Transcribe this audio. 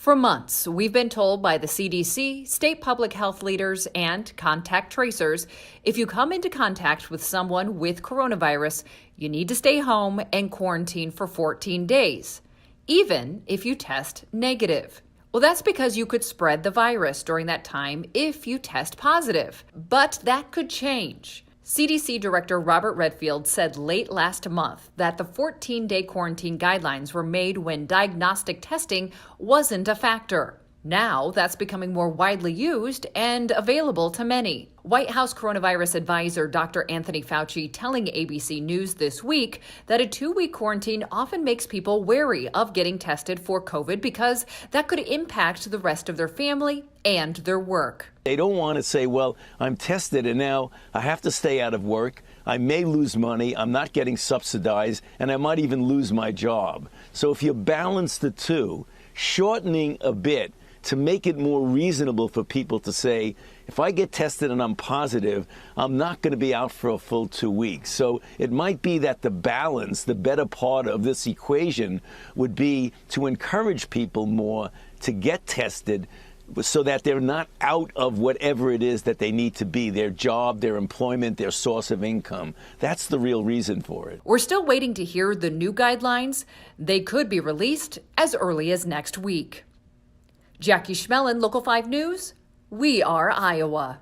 For months, we've been told by the CDC, state public health leaders, and contact tracers, if you come into contact with someone with coronavirus, you need to stay home and quarantine for 14 days, even if you test negative. Well, that's because you could spread the virus during that time if you test positive. But that could change. CDC Director Robert Redfield said late last month that the 14-day quarantine guidelines were made when diagnostic testing wasn't a factor. Now that's becoming more widely used and available to many. White House coronavirus advisor Dr. Anthony Fauci telling ABC News this week that a 2-week quarantine often makes people wary of getting tested for COVID because that could impact the rest of their family and their work. They don't want to say, well, I'm tested and now I have to stay out of work. I may lose money. I'm not getting subsidized, and I might even lose my job. So if you balance the two, shortening a bit to make it more reasonable for people to say, if I get tested and I'm positive, I'm not going to be out for a full 2 weeks. So it might be that the balance, the better part of this equation would be to encourage people more to get tested so that they're not out of whatever it is that they need to be, their job, their employment, their source of income. That's the real reason for it. We're still waiting to hear the new guidelines. They could be released as early as next week. Jackie Schmelin, Local 5 News. We are Iowa.